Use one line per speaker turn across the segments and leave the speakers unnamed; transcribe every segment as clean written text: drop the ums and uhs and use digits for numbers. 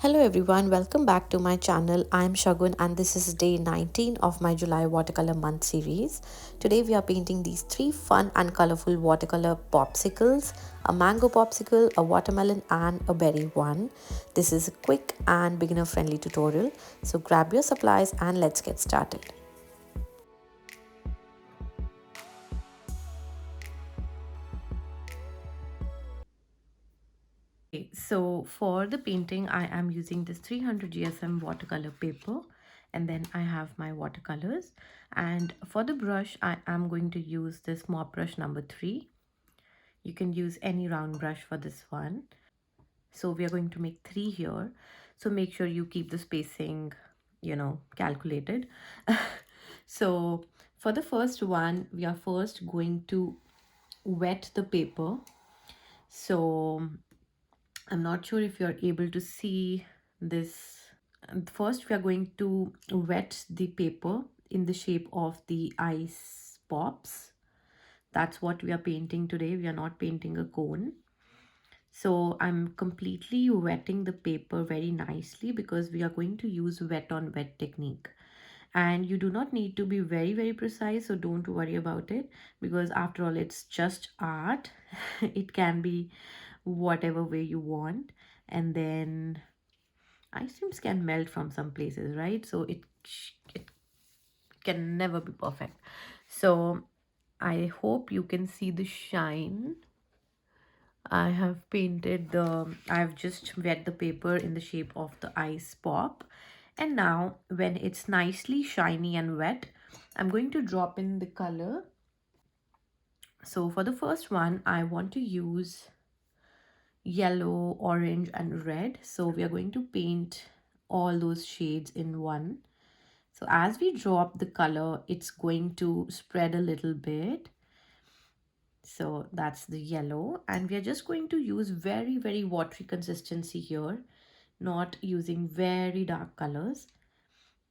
Hello everyone, welcome back to my channel. I'm Shagun and this is day 19 of my July Watercolor Month series. Today we are painting these three fun and colorful watercolor popsicles, a mango popsicle, a watermelon and a berry one. This is a quick and beginner friendly tutorial. So grab your supplies and let's get started. Okay, so for the painting, I am using this 300 GSM watercolor paper, and then I have my watercolors. And for the brush, I am going to use this mop brush number 3. You can use any round brush for this one. So we are going to make 3 here. So make sure you keep the spacing, calculated. So for the first one, we are first going to wet the paper. So I'm not sure if you're able to see this. First, we are going to wet the paper in the shape of the ice pops. That's what we are painting today. We are not painting a cone. So I'm completely wetting the paper very nicely because we are going to use wet on wet technique. And you do not need to be very precise, so don't worry about it, because after all it's just art. It can be whatever way you want. And then ice creams can melt from some places, right? So it can never be perfect. So I hope you can see the shine. I've just wet the paper in the shape of the ice pop. And now when it's nicely shiny and wet, I'm going to drop in the color. So for the first one, I want to use yellow, orange, and red. So we are going to paint all those shades in one. So as we drop the color, it's going to spread a little bit. So that's the yellow, and we are just going to use very watery consistency here, not using very dark colors.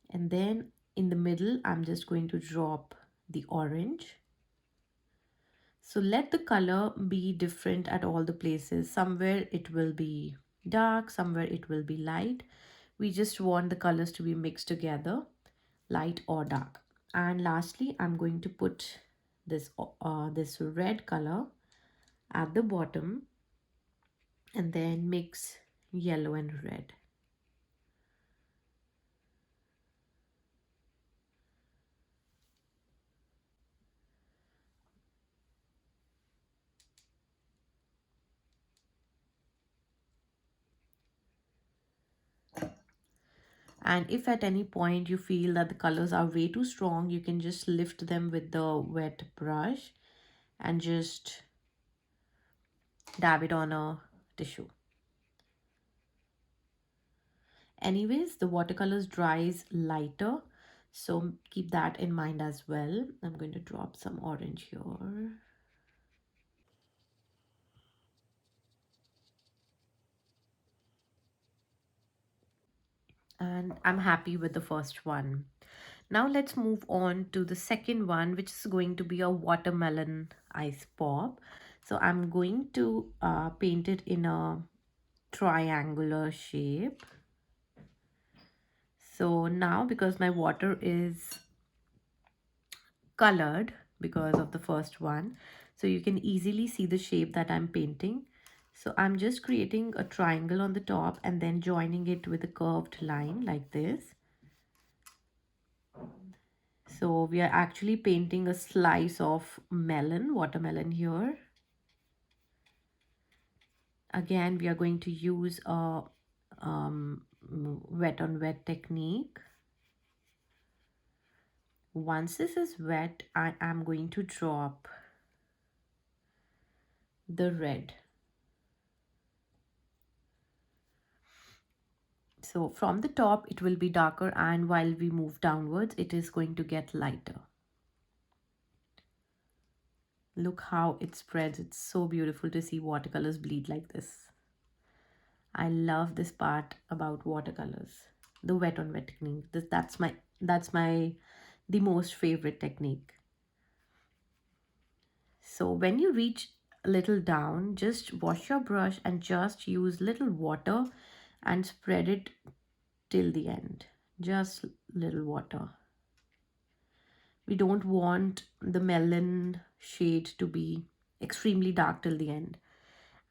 And then in the middle, I'm just going to drop the orange. So let the color be different at all the places. Somewhere it will be dark, somewhere it will be light. We just want the colors to be mixed together, light or dark. And lastly, I'm going to put this red color at the bottom and then mix yellow and red. And if at any point you feel that the colors are way too strong, you can just lift them with the wet brush and just dab it on a tissue. Anyways, the watercolors dries lighter, so keep that in mind as well. I'm going to drop some orange here. And I'm happy with the first one. Now let's move on to the second one, which is going to be a watermelon ice pop. So I'm going to paint it in a triangular shape. So now, because my water is colored because of the first one, so you can easily see the shape that I'm painting. So I'm just creating a triangle on the top and then joining it with a curved line like this. So we are actually painting a slice of watermelon here. Again, we are going to use a wet on wet technique. Once this is wet, I am going to drop the red. So from the top, it will be darker, and while we move downwards, it is going to get lighter. Look how it spreads. It's so beautiful to see watercolors bleed like this. I love this part about watercolors, the wet on wet technique. That's my the most favorite technique. So when you reach a little down, just wash your brush and just use little water and spread it till the end. Just little water. We don't want the melon shade to be extremely dark till the end.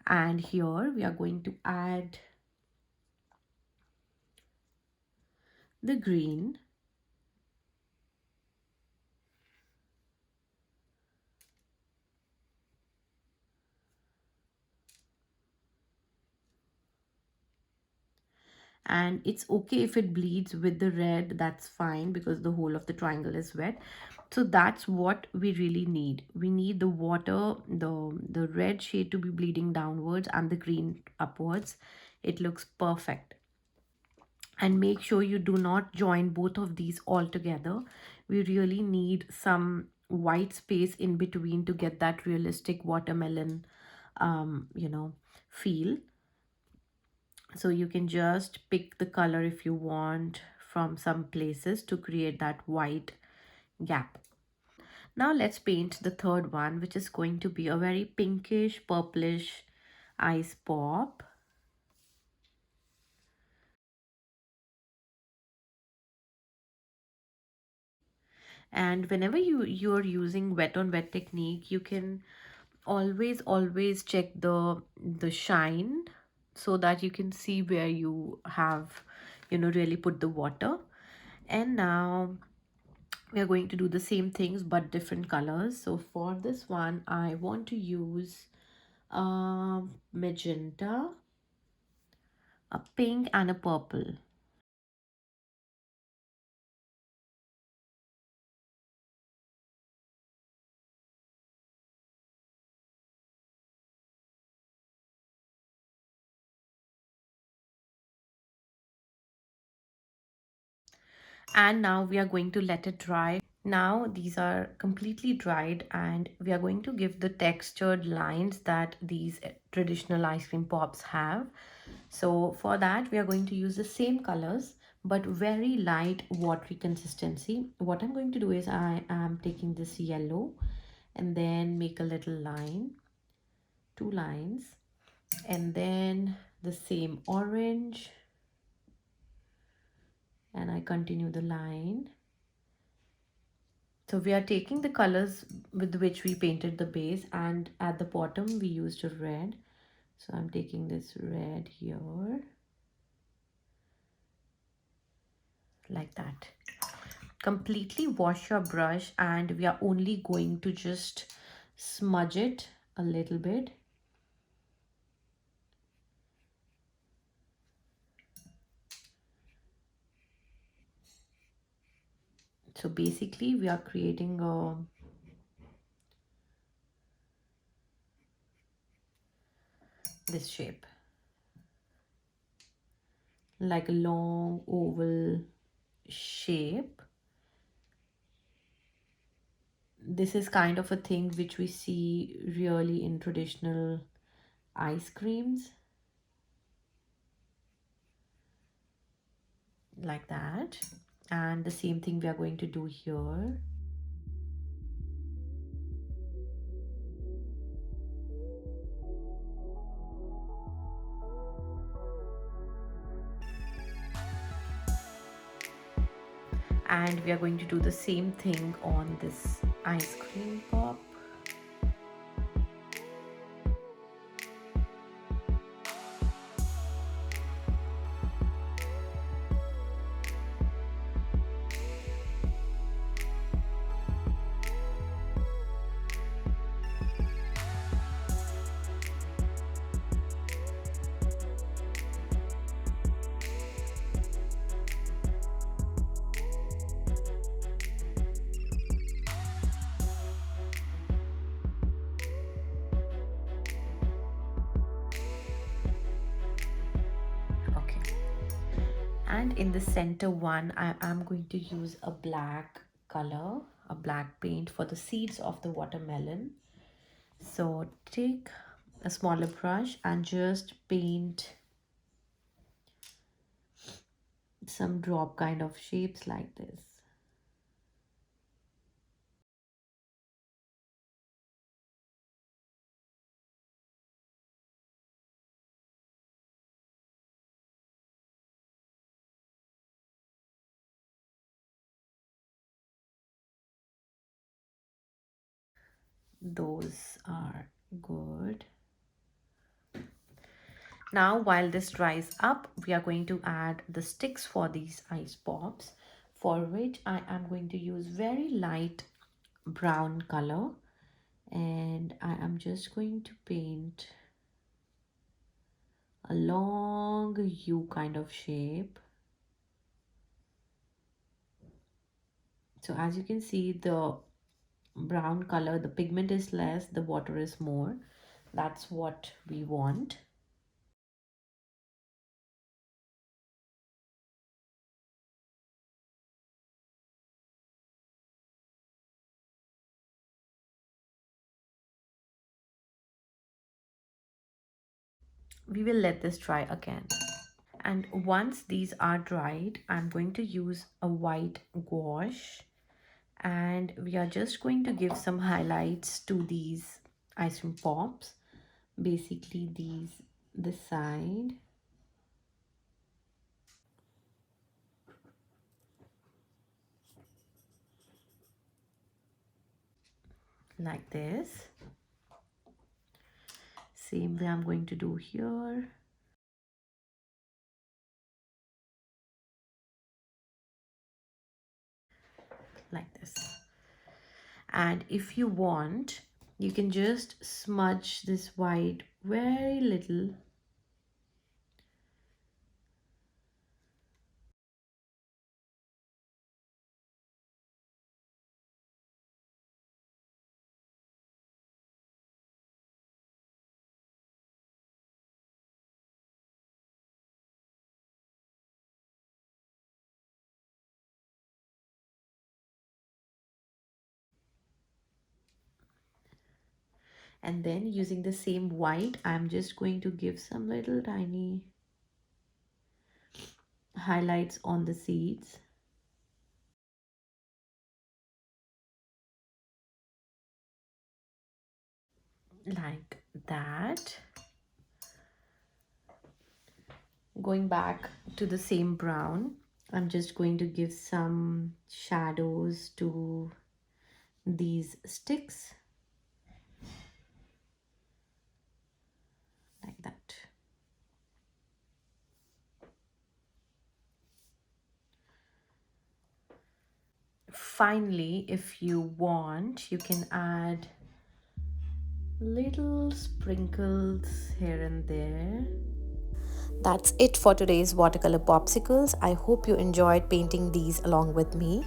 And here we are going to add the green. And it's okay if it bleeds with the red, that's fine, because the whole of the triangle is wet. So that's what we really need. We need the water, the red shade to be bleeding downwards and the green upwards. It looks perfect. And make sure you do not join both of these all together. We really need some white space in between to get that realistic watermelon feel. So you can just pick the color if you want from some places to create that white gap. Now let's paint the third one, which is going to be a very pinkish purplish ice pop. And whenever you're using wet on wet technique, you can always check the shine, so that you can see where you have really put the water. And now we are going to do the same things but different colors. So for this one I want to use magenta, a pink and a purple. And now we are going to let it dry. Now these are completely dried and we are going to give the textured lines that these traditional ice cream pops have. So for that we are going to use the same colors but very light watery consistency. What I'm going to do is I am taking this yellow and then make a little line, two lines, and then the same orange, and I continue the line. So we are taking the colors with which we painted the base, and at the bottom we used a red. So I'm taking this red here, like that. Completely wash your brush and we are only going to just smudge it a little bit. So basically we are creating this shape, like a long oval shape. This is kind of a thing which we see really in traditional ice creams, like that. And the same thing we are going to do here. And we are going to do the same thing on this ice cream pop. Okay. And in the center one, I am going to use a black color, a black paint for the seeds of the watermelon. So take a smaller brush and just paint some drop kind of shapes like this. Those are good. Now, while this dries up, we are going to add the sticks for these ice pops, for which I am going to use very light brown color, and I am just going to paint a long U kind of shape. So as you can see, the brown color, the pigment is less, the water is more. That's what we want. We will let this dry again. And once these are dried, I'm going to use a white gouache, and we are just going to give some highlights to these ice cream pops. Basically this side, like this. Same way I'm going to do here. Like this. And if you want, you can just smudge this white very little. And then using the same white, I'm just going to give some little tiny highlights on the seeds. Like that. Going back to the same brown, I'm just going to give some shadows to these sticks. Like that. Finally, if you want, you can add little sprinkles here and there. That's it for today's watercolor popsicles. I hope you enjoyed painting these along with me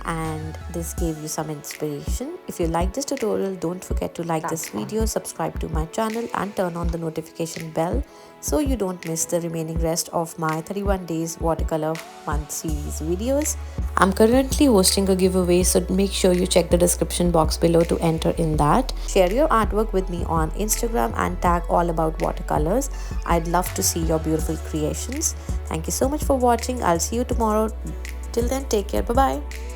and this gave you some inspiration. If you like this tutorial, don't forget to like this video, subscribe to my channel and turn on the notification bell so you don't miss the remaining rest of my 31 days watercolor month series videos. I'm currently hosting a giveaway, so make sure you check the description box below to enter in that. Share your artwork with me on Instagram and tag all about watercolors. I'd love to see your beautiful creations. Thank you so much for watching. I'll see you tomorrow. Till then, take care. Bye bye.